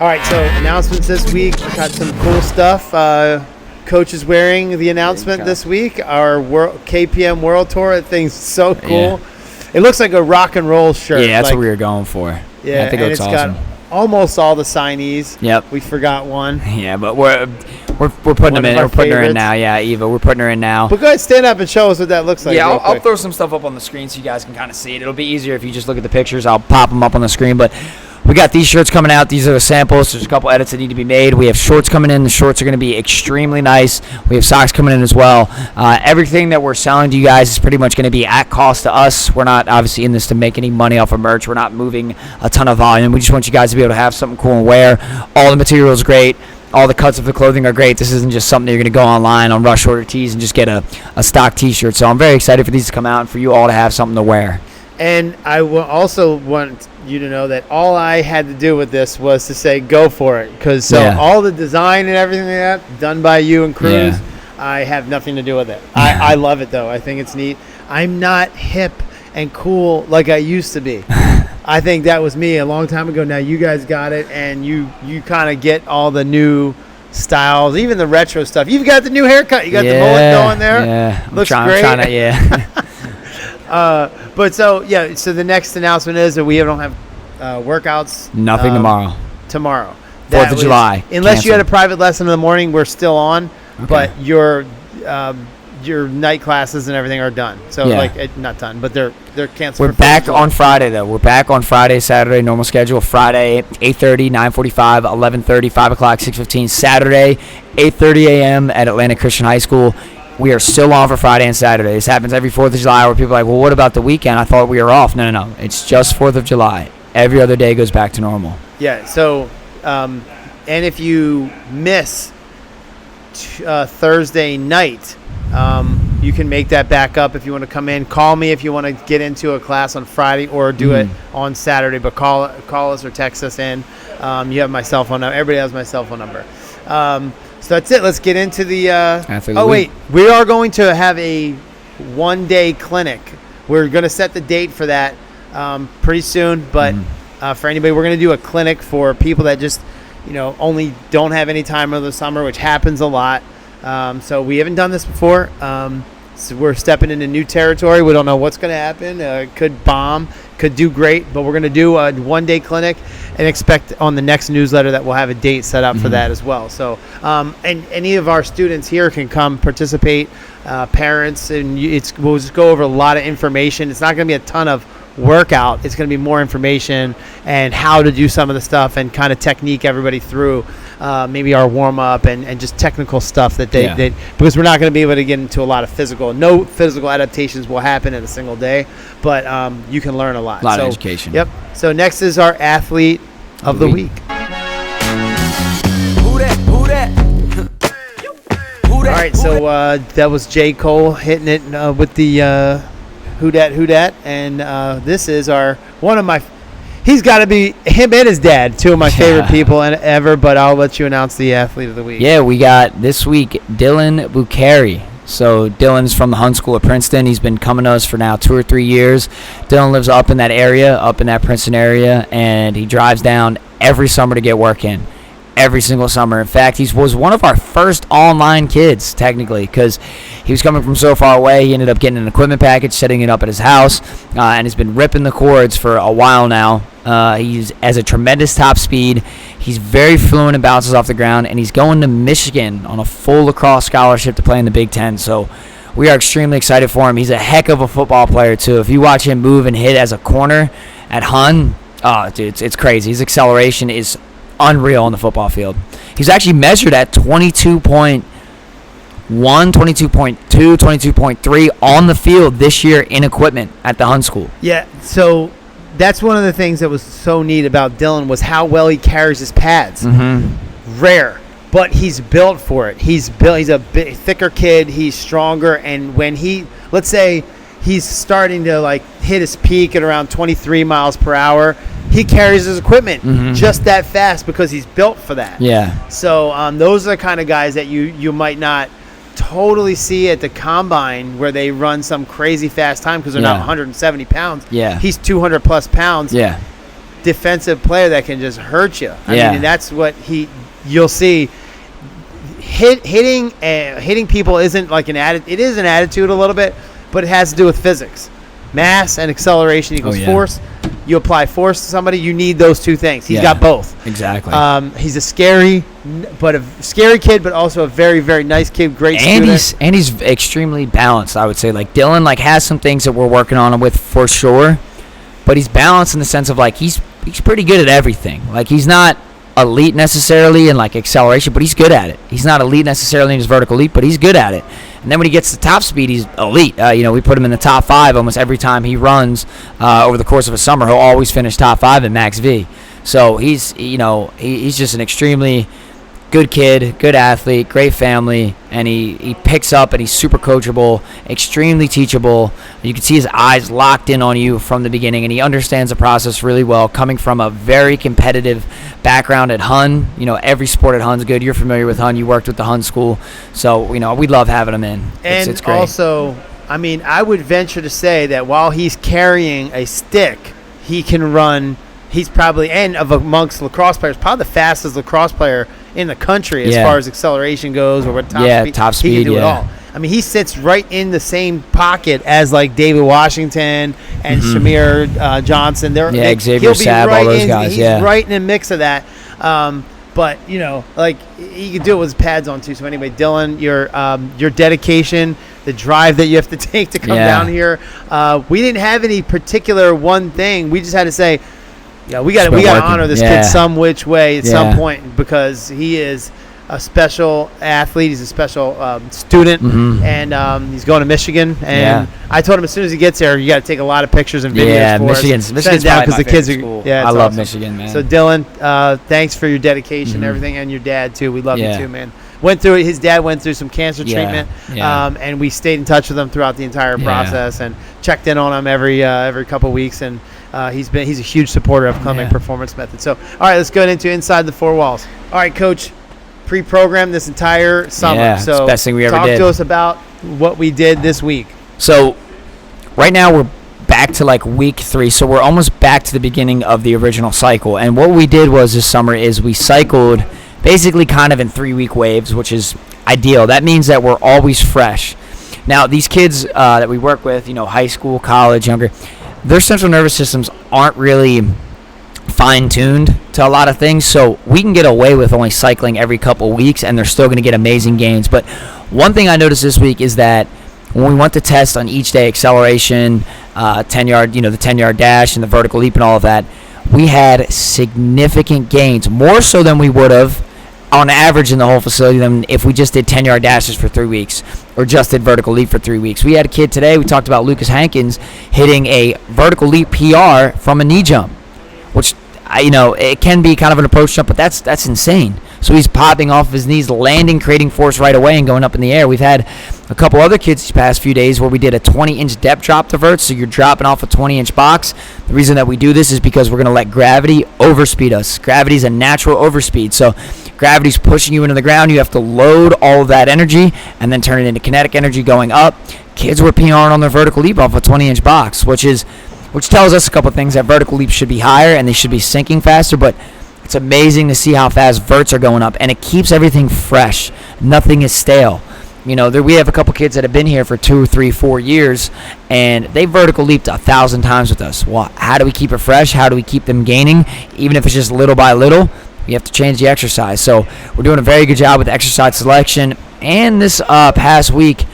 All right, so announcements this week. Got some cool stuff. Coach is wearing the announcement this week. Our KPM World Tour. That thing's so cool. Yeah. It looks like a rock and roll shirt. Yeah, that's what we were going for. Yeah, I think and it's it's awesome. got almost all the signees. Yep. We forgot one. Yeah, but we're putting them in. We're putting her in now. Yeah, Eva, we're putting her in now. But go ahead, stand up and show us what that looks like. Yeah, I'll throw some stuff up on the screen so you guys can kind of see it. It'll be easier if you just look at the pictures. I'll pop them up on the screen, but we got these shirts coming out. These are the samples. There's a couple edits that need to be made. We have shorts coming in. The shorts are going to be extremely nice. We have socks coming in as well. Everything that we're selling to you guys is pretty much going to be at cost to us. We're not obviously in this to make any money off of merch. We're not moving a ton of volume. We just want you guys to be able to have something cool and wear. All the material is great. All the cuts of the clothing are great. This isn't just something that you're going to go online on Rush Order Tees and just get a stock T-shirt. So I'm very excited for these to come out and for you all to have something to wear. And I will also want you to know that all I had to do with this was to say go for it, because all the design and everything like that done by you and Cruz, I have nothing to do with it. I love it though. I think it's neat. I'm not hip and cool like I used to be. I think that was me a long time ago. Now you guys got it, and you kind of get all the new styles, even the retro stuff. You've got the new haircut. You got the mullet going there. Yeah, looks great. I'm trying to, But so the next announcement is that we don't have workouts. Nothing tomorrow. Tomorrow. 4th of July. Unless you had a private lesson in the morning, we're still on. Okay. But your night classes and everything are done. So not done, but they're canceled. We're back on Friday though. We're back on Friday, Saturday, normal schedule. Friday 8:30, 9:45, 11:30, 5 o'clock, 6:15. Saturday 8:30 a.m. at Atlantic Christian High School. We are still on for Friday and Saturday. This happens every 4th of July where people are like, well, what about the weekend? I thought we were off. No. It's just 4th of July. Every other day goes back to normal. Yeah, so, and if you miss Thursday night, you can make that back up if you want to come in. Call me if you want to get into a class on Friday or do it on Saturday. But call us or text us in. You have my cell phone number. Everybody has my cell phone number. So that's it. Let's get into the we are going to have a one-day clinic. We're going to set the date for that pretty soon. But for anybody, we're going to do a clinic for people that just, only don't have any time over the summer, which happens a lot. So we haven't done this before. So we're stepping into new territory. We don't know what's going to happen. It could bomb, could do great, but we're going to do a one-day clinic and expect on the next newsletter that we'll have a date set up for that as well. So, and any of our students here can come participate, parents, and we'll just go over a lot of information. It's not going to be a ton of workout. It's going to be more information and how to do some of the stuff and kind of technique everybody through maybe our warm-up and just technical stuff that they because we're not going to be able to get into a lot of physical. No physical adaptations will happen in a single day, but you can learn a lot. A lot of education. Yep. So next is our athlete of the week. Who that? All right, so that was J. Cole hitting it with the who dat, and this is one of my. He's got to be him and his dad, two of my favorite people ever. But I'll let you announce the athlete of the week. Yeah, we got this week Dylan Bukhari. So Dylan's from the Hunt School at Princeton. He's been coming to us for now 2 or 3 years. Dylan lives up in that area, up in that Princeton area, and he drives down every summer to get work in. Every single summer. In fact, he was one of our first online kids, technically, because he was coming from so far away. He ended up getting an equipment package, setting it up at his house, and has been ripping the cords for a while now. He's has a tremendous top speed. He's very fluent and bounces off the ground, and he's going to Michigan on a full lacrosse scholarship to play in the Big Ten. So we are extremely excited for him. He's a heck of a football player, too. If you watch him move and hit as a corner at Hun, dude, it's crazy. His acceleration is unreal on the football field. He's actually measured at 22.1, 22.2, 22.3 on the field this year in equipment at the Hunt School. Yeah, so that's one of the things that was so neat about Dylan was how well he carries his pads. Rare, but he's built for it. He's a bit thicker kid. He's stronger, and when let's say he's starting to hit his peak at around 23 miles per hour, he carries his equipment just that fast because he's built for that. Yeah. So those are the kind of guys that you might not totally see at the combine where they run some crazy fast time because they're not 170 pounds. Yeah. He's 200 plus pounds. Yeah. defensive player that can just hurt you. I Yeah. mean, and that's what you'll see. Hitting people isn't like an attitude. It is an attitude a little bit, but it has to do with physics. Mass and acceleration equals force. You apply force to somebody, you need those two things. He's got both. Exactly. He's a scary kid, but also a very, very nice kid, great student. And he's extremely balanced, I would say. Like Dylan has some things that we're working on him with for sure, but he's balanced in the sense of he's pretty good at everything. Like he's not elite necessarily in acceleration, but he's good at it. He's not elite necessarily in his vertical leap, but he's good at it. And then when he gets to top speed, he's elite. We put him in the top 5 almost every time he runs over the course of a summer. He'll always finish top 5 in Max V. So he's just an extremely good kid, good athlete, great family, and he picks up and he's super coachable, extremely teachable. You can see his eyes locked in on you from the beginning, and he understands the process really well, coming from a very competitive background at Hun. Every sport at Hun's good. You're familiar with Hun. You worked with the Hun school. So, we love having him in. It's great. Also, I would venture to say that while he's carrying a stick, he can run. He's probably, and amongst lacrosse players, probably the fastest lacrosse player in the country as far as acceleration goes, or what top speed. He can do it all. He sits right in the same pocket as David Washington and Shamir Johnson. Xavier Sab, all those guys. He's right in the mix of that. But he could do it with his pads on too. So anyway, Dylan, your dedication, the drive that you have to take to come down here. We didn't have any particular one thing. We just had to say, we got to honor this kid some which way at some point, because he is a special athlete. He's a special student, and he's going to Michigan. And I told him as soon as he gets there, you got to take a lot of pictures and videos for Michigan's down because the kids are school. I love Michigan, man. So Dylan, thanks for your dedication and everything, and your dad too. We love you too, man. His dad went through some cancer treatment, and we stayed in touch with him throughout the entire process and checked in on him every couple of weeks, and he's a huge supporter of Climbing Performance Method. So, all right, let's go into Inside the Four Walls. All right, Coach, pre-programmed this entire summer. Yeah, so it's the best thing we ever did. Talk to us about what we did this week. So, right now we're back to week 3, so we're almost back to the beginning of the original cycle. And what we did was this summer is we cycled basically kind of in 3-week waves, which is ideal. That means that we're always fresh. Now, these kids that we work with, high school, college, younger, their central nervous systems aren't really fine-tuned to a lot of things, so we can get away with only cycling every couple weeks, and they're still going to get amazing gains. But one thing I noticed this week is that when we went to test on each day, acceleration, 10-yard, the 10-yard dash and the vertical leap and all of that, we had significant gains, more so than we would have on average in the whole facility than if we just did 10-yard dashes for 3 weeks or just did vertical leap for 3 weeks. We had a kid today, we talked about Lucas Hankins hitting a vertical leap PR from a knee jump, which, it can be kind of an approach jump, but that's insane. So he's popping off of his knees, landing, creating force right away, and going up in the air. We've had a couple other kids these past few days where we did a 20-inch depth drop to vert, so you're dropping off a 20-inch box. The reason that we do this is because we're going to let gravity overspeed us. Gravity is a natural overspeed, so gravity's pushing you into the ground. You have to load all of that energy and then turn it into kinetic energy going up. Kids were PRing on their vertical leap off a 20-inch box, which tells us a couple things, that vertical leaps should be higher and they should be sinking faster, but it's amazing to see how fast verts are going up, and it keeps everything fresh. Nothing is stale. We have a couple kids that have been here for 2, 3, 4 years, and they vertical leaped 1,000 times with us. Well, how do we keep it fresh? How do we keep them gaining? Even if it's just little by little, we have to change the exercise. So we're doing a very good job with exercise selection. And this past week,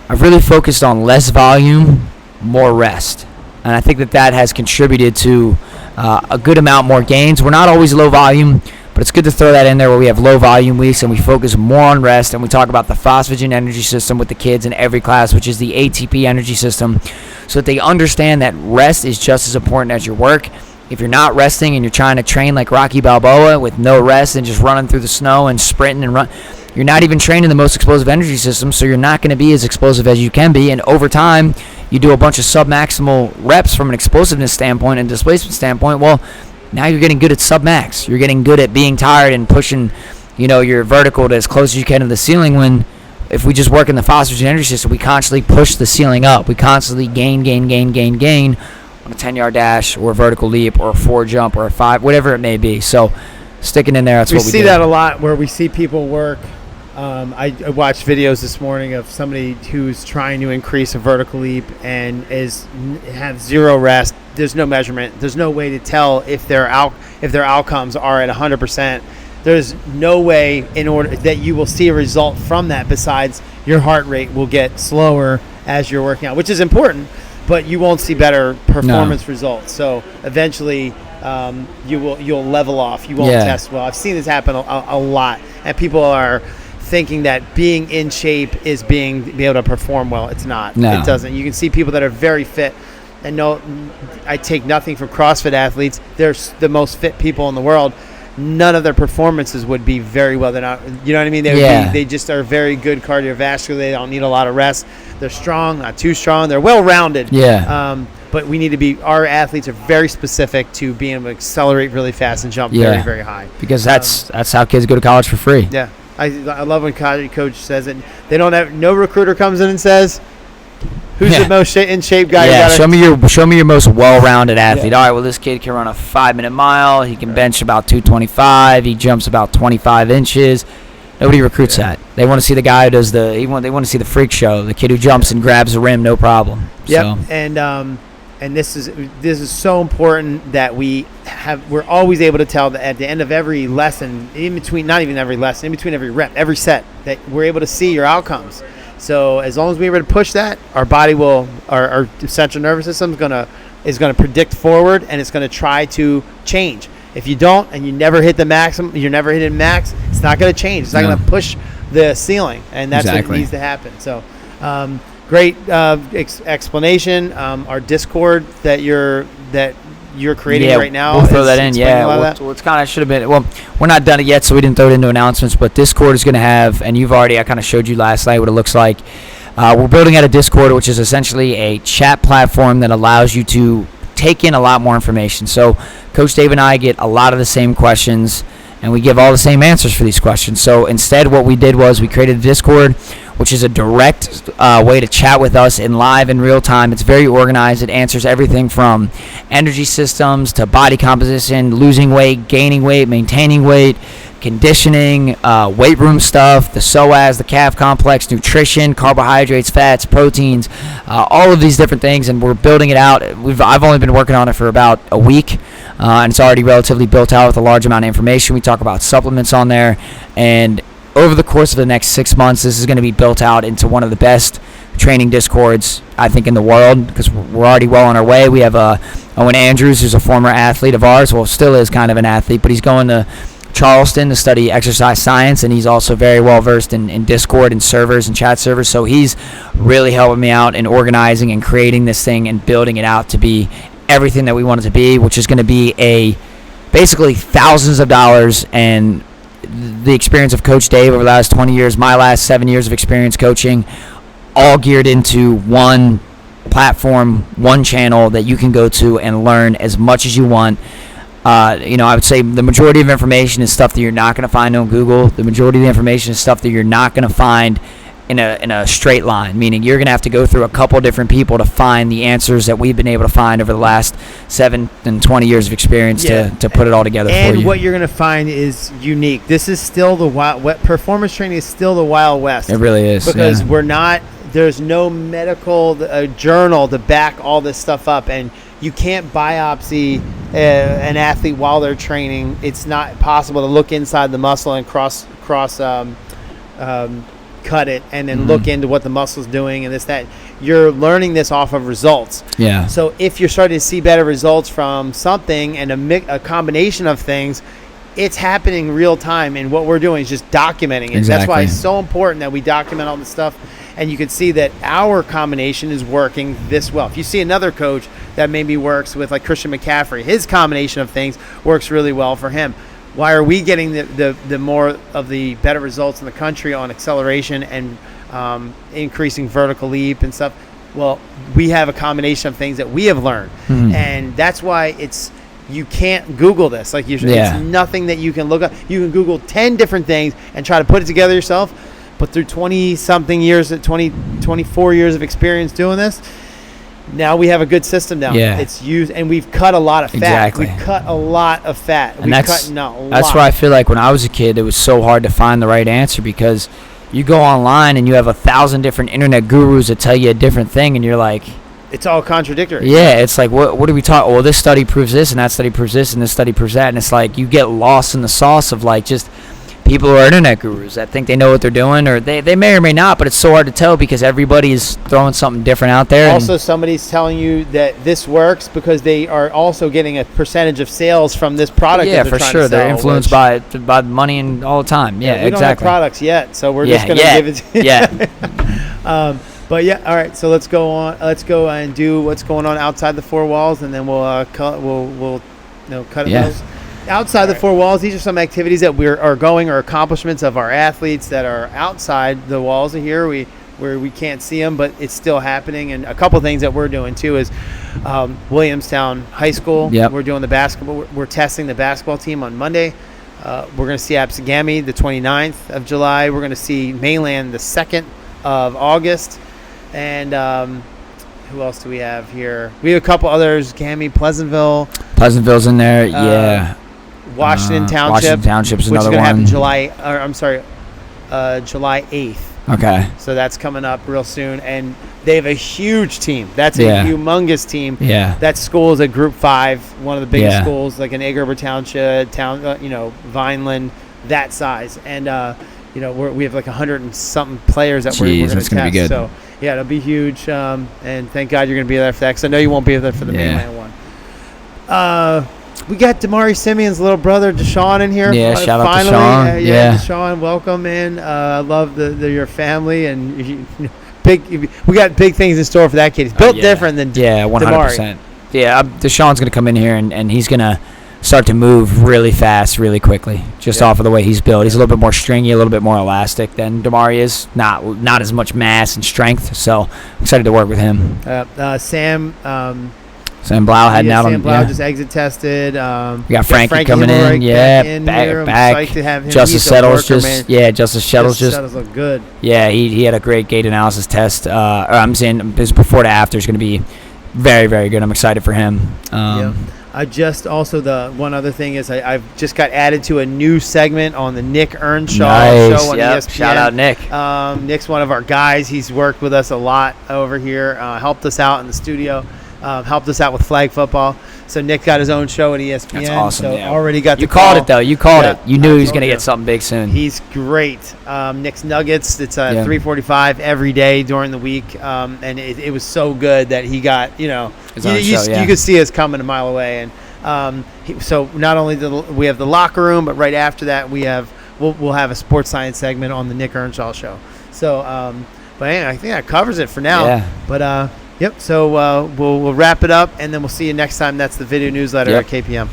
I've really focused on less volume, more rest. And I think that has contributed to a good amount more gains. We're not always low volume, but it's good to throw that in there where we have low volume weeks and we focus more on rest, and we talk about the phosphagen energy system with the kids in every class, which is the ATP energy system, so that they understand that rest is just as important as your work. If you're not resting and you're trying to train like Rocky Balboa with no rest and just running through the snow and sprinting and run, you're not even training the most explosive energy system, so you're not going to be as explosive as you can be. And over time, you do a bunch of submaximal reps from an explosiveness standpoint and displacement standpoint. Well, now you're getting good at submax. You're getting good at being tired and pushing, your vertical to as close as you can to the ceiling, when if we just work in the phosphagen energy system, we constantly push the ceiling up. We constantly gain. on a 10-yard dash or a vertical leap or a 4 jump or a 5, whatever it may be. So sticking in there, that's what we do. We see that a lot where we see people work. I watched videos this morning of somebody who's trying to increase a vertical leap and have zero rest. There's no measurement. There's no way to tell if their outcomes are at 100%. There's no way in order that you will see a result from that besides your heart rate will get slower as you're working out, which is important, but you won't see better performance results. So eventually you'll level off. You won't test well. I've seen this happen a lot, and people are thinking that being in shape is be able to perform well. It's not. No. It doesn't. You can see people that are very fit, and I take nothing from CrossFit athletes. They're the most fit people in the world. None of their performances would be very well. They're not. You know what I mean? They just are very good cardiovascular. They don't need a lot of rest. They're strong, not too strong. They're well-rounded. Yeah. But we need to be. Our athletes are very specific to being able to accelerate really fast and jump very, very high. Because that's how kids go to college for free. Yeah. I love when coach says it. They don't have no recruiter comes in and says, "Who's the most in shape guy?" Yeah, show me your most well-rounded athlete. Yeah. All right, well, this kid can run a 5-minute mile. He can bench about 225. He jumps about 25 inches. Nobody recruits that. They want to see the guy who does they want to see the freak show, the kid who jumps and grabs the rim, no problem. Yep. So. And this is so important that we're always able to tell that at the end of every lesson, in between every rep, every set, that we're able to see your outcomes. So as long as we're able to push that, our body our central nervous system is gonna predict forward, and it's gonna try to change. If you don't, and you never hit the maximum, you're never hitting max, it's not gonna change. It's not gonna push the ceiling, and that's what needs to happen. So. Great explanation. Our Discord that you're creating right now. We'll throw that in. Yeah, it's kind of should have been. Well, we're not done it yet, so we didn't throw it into announcements. But Discord is going to have, and I kind of showed you last night what it looks like. We're building out a Discord, which is essentially a chat platform that allows you to take in a lot more information. So Coach Dave and I get a lot of the same questions, and we give all the same answers for these questions. So instead, what we did was we created a Discord, which is a direct way to chat with us in real time. It's very organized. It answers everything from energy systems to body composition, losing weight, gaining weight, maintaining weight, conditioning, weight room stuff, the psoas, the calf complex, nutrition, carbohydrates, fats, proteins, all of these different things, and we're building it out. I've only been working on it for about a week, and it's already relatively built out with a large amount of information. We talk about supplements on there, and over the course of the next 6 months, this is going to be built out into one of the best training Discords, I think, in the world, because we're already well on our way. We have Owen Andrews, who's a former athlete of ours. Well, still is kind of an athlete, but he's going to Charleston to study exercise science, and he's also very well versed in Discord and servers and chat servers. So he's really helping me out in organizing and creating this thing and building it out to be everything that we want it to be, which is going to be basically thousands of dollars and the experience of Coach Dave over the last 20 years, my last 7 years of experience coaching, all geared into one platform, one channel that you can go to and learn as much as you want. I would say the majority of information is stuff that you're not going to find on Google. The majority of the information is stuff that you're not going to find in a straight line, meaning you're going to have to go through a couple different people to find the answers that we've been able to find over the last 7 and 20 years of experience to put it all together for you. And what you're going to find is unique. This is still performance training is still the Wild West. It really is. Because there's no medical journal to back all this stuff up, and you can't biopsy an athlete while they're training. It's not possible to look inside the muscle and cross cut it and then look into what the muscle's doing and that. You're learning this off of results. Yeah. So if you're starting to see better results from something and a combination of things, it's happening real time, and what we're doing is just documenting it. Exactly. That's why it's so important that we document all this stuff, and you can see that our combination is working this well. If you see another coach that maybe works with, like Christian McCaffrey, his combination of things works really well for him. Why are we getting the more of the better results in the country on acceleration and increasing vertical leap and stuff? Well, we have a combination of things that we have learned, and that's why you can't Google this. Like it's nothing that you can look up. You can Google 10 different things and try to put it together yourself, but through 20-something years, 24 years of experience doing this, now we have a good system now. Yeah. It's used, and we've cut a lot of fat. Exactly. We've cut a lot of fat. And that's where I feel like when I was a kid, it was so hard to find the right answer, because you go online and you have 1,000 different internet gurus that tell you a different thing, and you're like, it's all contradictory. yeah, it's like, what are we talking? Well, this study proves this, and that study proves this, and this study proves that, and it's like you get lost in the sauce of like just people who are internet gurus that think they know what they're doing, or they may or may not, but it's so hard to tell because everybody is throwing something different out there. Also, somebody's telling you that this works because they are also getting a percentage of sales from this product. Yeah, that they're for trying sure. to sell, They're influenced by money and all the time. Yeah, we exactly. don't have products yet, so we're just going to give it to you. Yeah. But yeah, all right. So let's go on. Let's go and do what's going on outside the four walls, and then we'll cut it. Yeah. Outside the four walls, these are some activities that are going, or accomplishments of our athletes that are outside the walls of here. Where we can't see them, but it's still happening. And a couple things that we're doing too is Williamstown High School. Yep. We're doing the basketball. We're testing the basketball team on Monday. We're going to see Absegami the 29th of July. We're going to see Mainland the 2nd of August. And who else do we have here? We have a couple others. Gami, Pleasantville's in there. Yeah. Washington Township. Washington Township's another one. Which is going to one. happen July 8th. Okay. So that's coming up real soon. And they have a huge team. That's a humongous team. Yeah. That school is a Group 5, one of the biggest Yeah. schools, like in Egg Harbor Township, Vineland, that size. And, we have like 100 and something players that we're going to test. Gonna be good. So, yeah, it'll be huge. And thank God you're going to be there for that, because I know you won't be there for the mainland one. We got Damari Simeon's little brother, Deshaun, in here. Yeah, shout out to Deshaun. Deshaun. Yeah, Deshaun, welcome in. I love your family, and we got big things in store for that kid. He's built different than 100%. Damari. Yeah, Deshaun's going to come in here, and he's going to start to move really fast, really quickly, just off of the way he's built. He's a little bit more stringy, a little bit more elastic than Damari is. Not as much mass and strength, so I'm excited to work with him. Sam Blau heading out on. Sam Blau just exit tested. We got Frankie coming in. Back. To have him. Justice Settles Justice Settles look good. Yeah, he had a great gait analysis test. I'm saying his before to after is going to be very, very good. I'm excited for him. I just also the one other thing is I've just got added to a new segment on the Nick Earnshaw show on ESPN. Shout out Nick. Nick's one of our guys. He's worked with us a lot over here. Helped us out in the studio. Helped us out with flag football. So Nick got his own show at ESPN. That's awesome. So already got you the called call. it though. You called it. You knew he was going to get something big soon. He's great. Nick's Nuggets. It's 3:45 every day during the week, and it was so good that he got you could see us coming a mile away. And so not only do we have the locker room, but right after that we'll have a sports science segment on the Nick Earnshaw show. So, but anyway, I think that covers it for now. Yeah. But yep. So we'll wrap it up, and then we'll see you next time. That's the video newsletter at KPM.